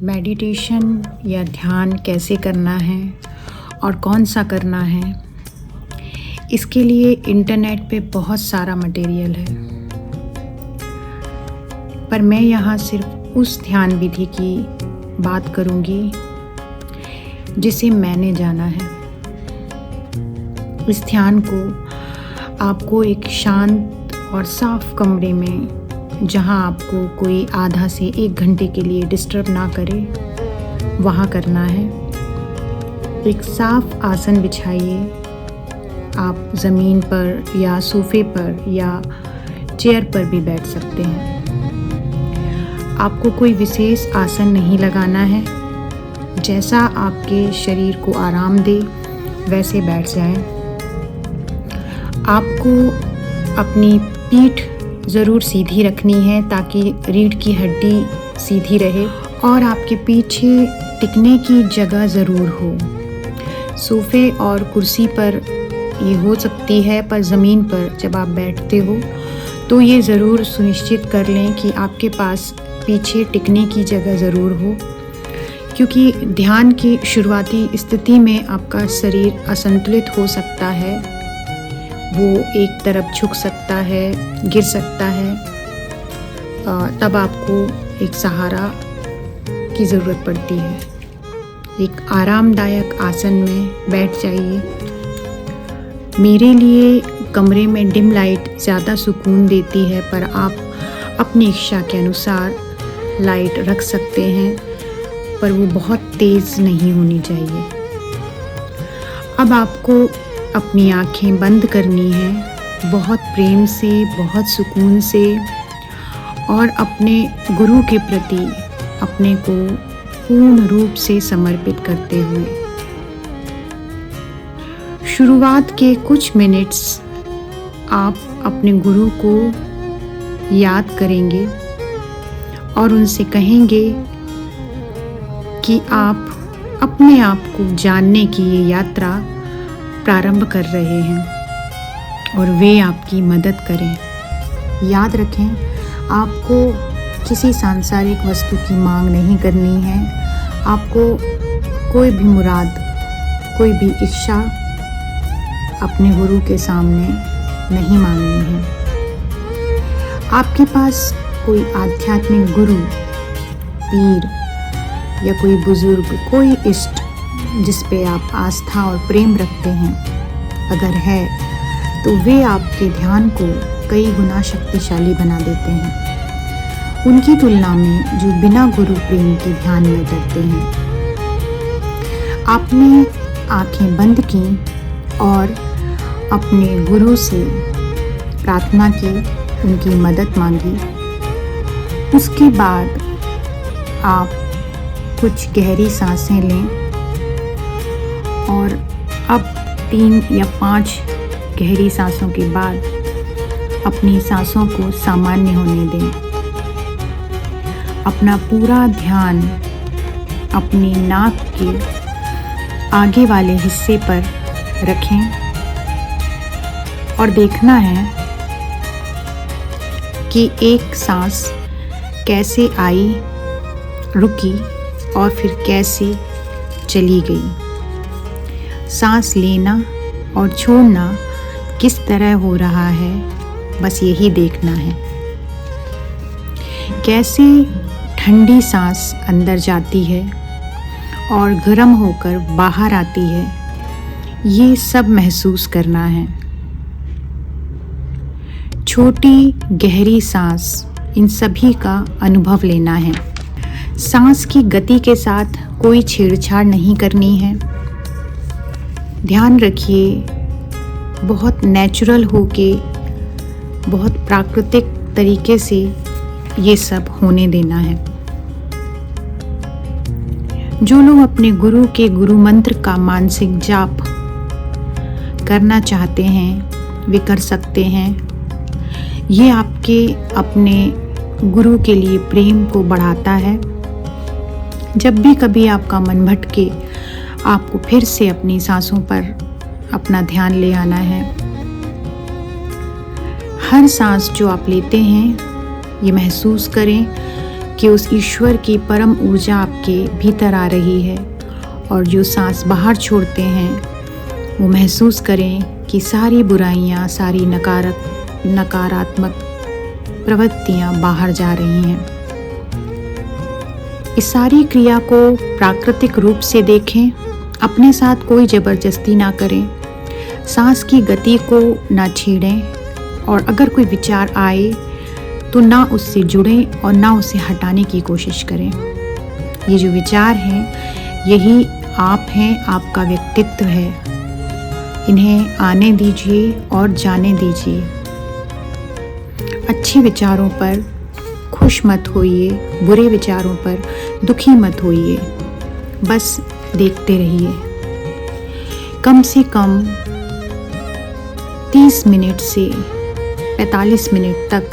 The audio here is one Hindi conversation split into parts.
मेडिटेशन या ध्यान कैसे करना है और कौन सा करना है, इसके लिए इंटरनेट पे बहुत सारा मटेरियल है। पर मैं यहाँ सिर्फ उस ध्यान विधि की बात करूँगी जिसे मैंने जाना है। इस ध्यान को आपको एक शांत और साफ कमरे में, जहाँ आपको कोई आधा से 1 घंटे के लिए डिस्टर्ब ना करे, वहाँ करना है। एक साफ आसन बिछाइए। आप ज़मीन पर या सोफे पर या चेयर पर भी बैठ सकते हैं। आपको कोई विशेष आसन नहीं लगाना है। जैसा आपके शरीर को आराम दे वैसे बैठ जाएं। आपको अपनी पीठ ज़रूर सीधी रखनी है ताकि रीढ़ की हड्डी सीधी रहे और आपके पीछे टिकने की जगह ज़रूर हो। सोफे और कुर्सी पर ये हो सकती है, पर ज़मीन पर जब आप बैठते हो तो ये ज़रूर सुनिश्चित कर लें कि आपके पास पीछे टिकने की जगह ज़रूर हो, क्योंकि ध्यान की शुरुआती स्थिति में आपका शरीर असंतुलित हो सकता है। वो एक तरफ झुक सकता है, गिर सकता है। तब आपको एक सहारा की ज़रूरत पड़ती है। एक आरामदायक आसन में बैठ जाइए। मेरे लिए कमरे में डिम लाइट ज़्यादा सुकून देती है, पर आप अपनी इच्छा के अनुसार लाइट रख सकते हैं, पर वो बहुत तेज़ नहीं होनी चाहिए। अब आपको अपनी आँखें बंद करनी है, बहुत प्रेम से, बहुत सुकून से, और अपने गुरु के प्रति अपने को पूर्ण रूप से समर्पित करते हुए। शुरुआत के कुछ मिनट्स आप अपने गुरु को याद करेंगे और उनसे कहेंगे कि आप अपने आप को जानने की ये यात्रा प्रारंभ कर रहे हैं और वे आपकी मदद करें। याद रखें, आपको किसी सांसारिक वस्तु की मांग नहीं करनी है। आपको कोई भी मुराद, कोई भी इच्छा अपने गुरु के सामने नहीं मांगनी है। आपके पास कोई आध्यात्मिक गुरु, पीर या कोई बुजुर्ग, कोई इष्ट जिस पे आप आस्था और प्रेम रखते हैं, अगर है तो वे आपके ध्यान को कई गुना शक्तिशाली बना देते हैं, उनकी तुलना में जो बिना गुरु प्रेम के ध्यान में करते हैं। आपने आंखें बंद की और अपने गुरु से प्रार्थना की, उनकी मदद मांगी। उसके बाद आप कुछ गहरी सांसें लें और अब 3 या 5 गहरी सांसों के बाद अपनी सांसों को सामान्य होने दें। अपना पूरा ध्यान अपनी नाक के आगे वाले हिस्से पर रखें और देखना है कि एक सांस कैसे आई, रुकी और फिर कैसे चली गई। सांस लेना और छोड़ना किस तरह हो रहा है, बस यही देखना है। कैसे ठंडी सांस अंदर जाती है और गर्म होकर बाहर आती है, ये सब महसूस करना है। छोटी गहरी सांस, इन सभी का अनुभव लेना है। सांस की गति के साथ कोई छेड़छाड़ नहीं करनी है। ध्यान रखिए, बहुत नेचुरल होके, बहुत प्राकृतिक तरीके से ये सब होने देना है। जो लोग अपने गुरु के गुरु मंत्र का मानसिक जाप करना चाहते हैं, वे कर सकते हैं। ये आपके अपने गुरु के लिए प्रेम को बढ़ाता है। जब भी कभी आपका मन भटके, आपको फिर से अपनी सांसों पर अपना ध्यान ले आना है। हर सांस जो आप लेते हैं, ये महसूस करें कि उस ईश्वर की परम ऊर्जा आपके भीतर आ रही है। और जो सांस बाहर छोड़ते हैं वो महसूस करें कि सारी बुराइयां, सारी नकारात्मक प्रवृत्तियां बाहर जा रही हैं। इस सारी क्रिया को प्राकृतिक रूप से देखें, अपने साथ कोई ज़बरदस्ती ना करें, सांस की गति को ना छेड़ें, और अगर कोई विचार आए तो ना उससे जुड़ें और ना उसे हटाने की कोशिश करें। ये जो विचार हैं यही आप हैं, आपका व्यक्तित्व है। इन्हें आने दीजिए और जाने दीजिए। अच्छे विचारों पर खुश मत होइए, बुरे विचारों पर दुखी मत होइए, बस देखते रहिए। कम से कम 30 मिनट से 45 मिनट तक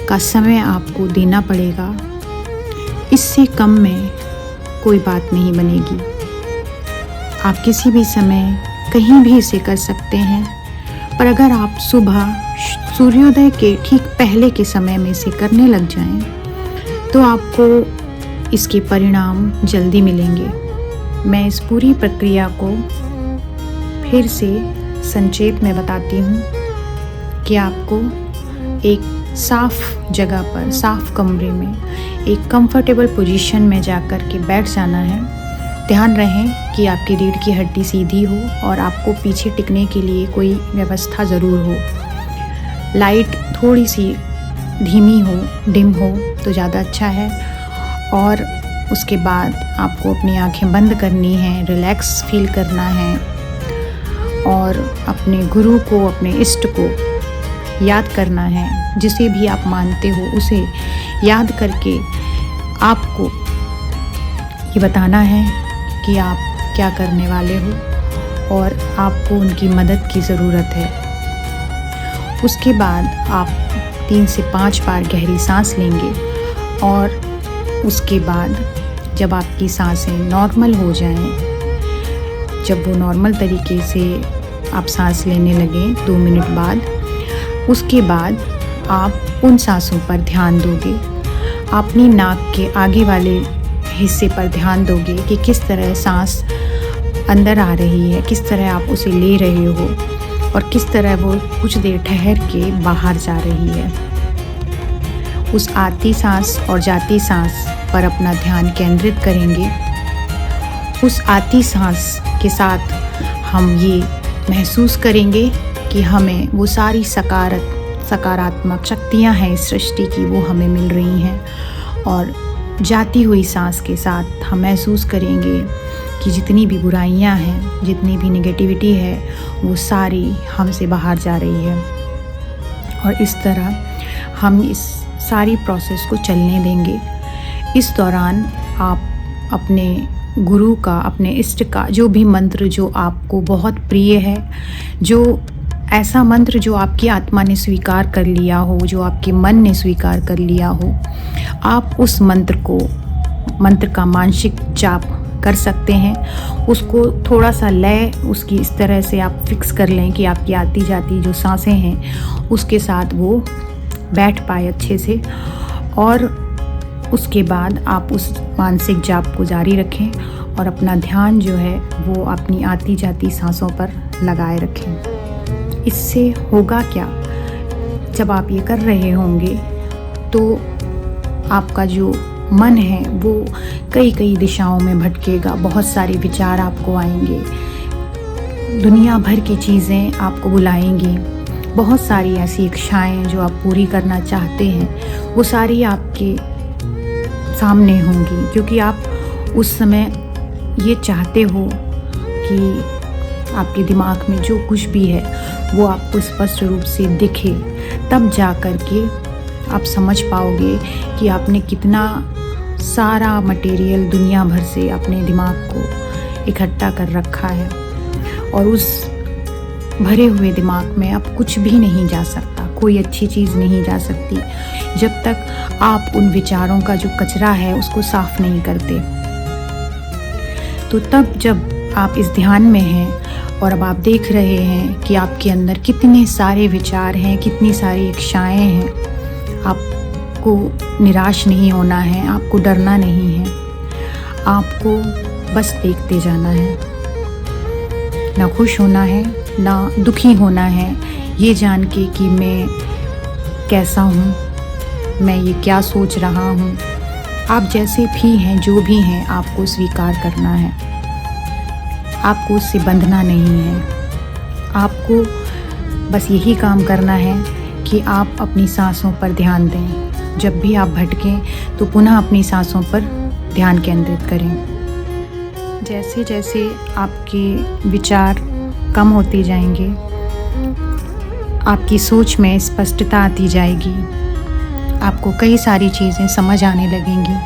का समय आपको देना पड़ेगा। इससे कम में कोई बात नहीं बनेगी। आप किसी भी समय कहीं भी इसे कर सकते हैं, पर अगर आप सुबह सूर्योदय के ठीक पहले के समय में इसे करने लग जाएं, तो आपको इसके परिणाम जल्दी मिलेंगे। मैं इस पूरी प्रक्रिया को फिर से संक्षेप में बताती हूँ कि आपको एक साफ जगह पर, साफ कमरे में, एक कंफर्टेबल पोजीशन में जाकर के बैठ जाना है। ध्यान रहे कि आपकी रीढ़ की हड्डी सीधी हो और आपको पीछे टिकने के लिए कोई व्यवस्था ज़रूर हो। लाइट थोड़ी सी धीमी हो, डिम हो तो ज़्यादा अच्छा है। और उसके बाद आपको अपनी आंखें बंद करनी हैं, रिलैक्स फील करना है और अपने गुरु को, अपने इष्ट को याद करना है। जिसे भी आप मानते हो उसे याद करके आपको ये बताना है कि आप क्या करने वाले हो और आपको उनकी मदद की ज़रूरत है। उसके बाद आप 3 से 5 बार गहरी सांस लेंगे और उसके बाद जब आपकी सांसें नॉर्मल हो जाएं, जब वो नॉर्मल तरीके से आप सांस लेने लगें 2 मिनट बाद, उसके बाद आप उन सांसों पर ध्यान दोगे। अपनी नाक के आगे वाले हिस्से पर ध्यान दोगे कि किस तरह सांस अंदर आ रही है, किस तरह आप उसे ले रहे हो और किस तरह वो कुछ देर ठहर के बाहर जा रही है। उस आती सांस और जाती सांस पर अपना ध्यान केंद्रित करेंगे। उस आती सांस के साथ हम ये महसूस करेंगे कि हमें वो सारी सकारात्मक शक्तियाँ हैं इस सृष्टि की, वो हमें मिल रही हैं। और जाती हुई सांस के साथ हम महसूस करेंगे कि जितनी भी बुराइयाँ हैं, जितनी भी नेगेटिविटी है, वो सारी हमसे बाहर जा रही है। और इस तरह हम इस सारी प्रोसेस को चलने देंगे। इस दौरान आप अपने गुरु का, अपने इष्ट का जो भी मंत्र जो आपको बहुत प्रिय है, जो ऐसा मंत्र जो आपकी आत्मा ने स्वीकार कर लिया हो, जो आपके मन ने स्वीकार कर लिया हो, आप उस मंत्र का मानसिक जाप कर सकते हैं। उसको थोड़ा सा लय उसकी इस तरह से आप फिक्स कर लें कि आपकी आती जाती जो सांसें हैं उसके साथ वो बैठ पाए अच्छे से। और उसके बाद आप उस मानसिक जाप को जारी रखें और अपना ध्यान जो है वो अपनी आती जाती सांसों पर लगाए रखें। इससे होगा क्या, जब आप ये कर रहे होंगे तो आपका जो मन है वो कई दिशाओं में भटकेगा। बहुत सारे विचार आपको आएंगे, दुनिया भर की चीज़ें आपको बुलाएंगी। बहुत सारी ऐसी इच्छाएं जो आप पूरी करना चाहते हैं वो सारी आपके सामने होंगी, क्योंकि आप उस समय ये चाहते हो कि आपके दिमाग में जो कुछ भी है वो आपको स्पष्ट रूप से दिखे। तब जा कर के आप समझ पाओगे कि आपने कितना सारा मटेरियल दुनिया भर से अपने दिमाग को इकट्ठा कर रखा है और उस भरे हुए दिमाग में अब कुछ भी नहीं जा सकता, कोई अच्छी चीज़ नहीं जा सकती जब तक आप उन विचारों का जो कचरा है उसको साफ नहीं करते। तो तब जब आप इस ध्यान में हैं और अब आप देख रहे हैं कि आपके अंदर कितने सारे विचार हैं, कितनी सारी इच्छाएं हैं, आप आपको निराश नहीं होना है, आपको डरना नहीं है, आपको बस देखते जाना है। ना खुश होना है, ना दुखी होना है, ये जान के कि मैं कैसा हूँ, मैं ये क्या सोच रहा हूँ। आप जैसे भी हैं, जो भी हैं, आपको स्वीकार करना है। आपको उससे बंधना नहीं है। आपको बस यही काम करना है कि आप अपनी सांसों पर ध्यान दें। जब भी आप भटकें तो पुनः अपनी सांसों पर ध्यान केंद्रित करें। जैसे जैसे आपके विचार कम होते जाएंगे, आपकी सोच में स्पष्टता आती जाएगी, आपको कई सारी चीज़ें समझ आने लगेंगी।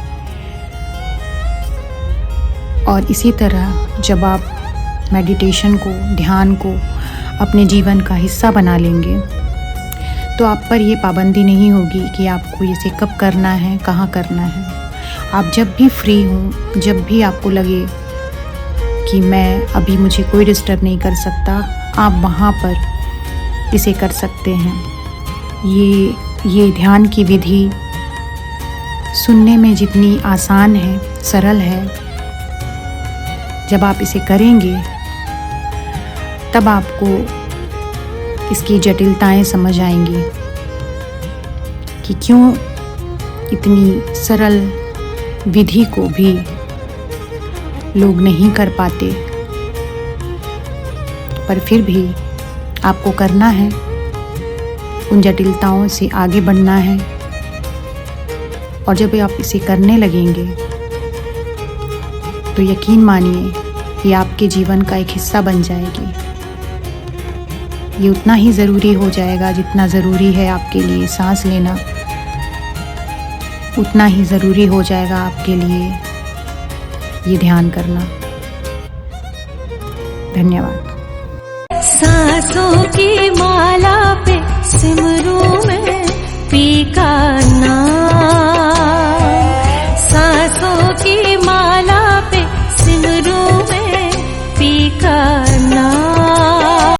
और इसी तरह जब आप मेडिटेशन को, ध्यान को अपने जीवन का हिस्सा बना लेंगे तो आप पर ये पाबंदी नहीं होगी कि आपको इसे कब करना है, कहाँ करना है। आप जब भी फ्री हों, जब भी आपको लगे कि मैं अभी, मुझे कोई डिस्टर्ब नहीं कर सकता, आप वहाँ पर इसे कर सकते हैं। ये ध्यान की विधि सुनने में जितनी आसान है, सरल है, जब आप इसे करेंगे तब आपको इसकी जटिलताएं समझ आएंगी कि क्यों इतनी सरल विधि को भी लोग नहीं कर पाते। पर फिर भी आपको करना है, उन जटिलताओं से आगे बढ़ना है। और जब आप इसे करने लगेंगे तो यकीन मानिए ये आपके जीवन का एक हिस्सा बन जाएगी। ये उतना ही ज़रूरी हो जाएगा जितना ज़रूरी है आपके लिए सांस लेना, उतना ही ज़रूरी हो जाएगा आपके लिए ये ध्यान करना। धन्यवाद। सांसों की माला पे सिमरूं में पी का नाम।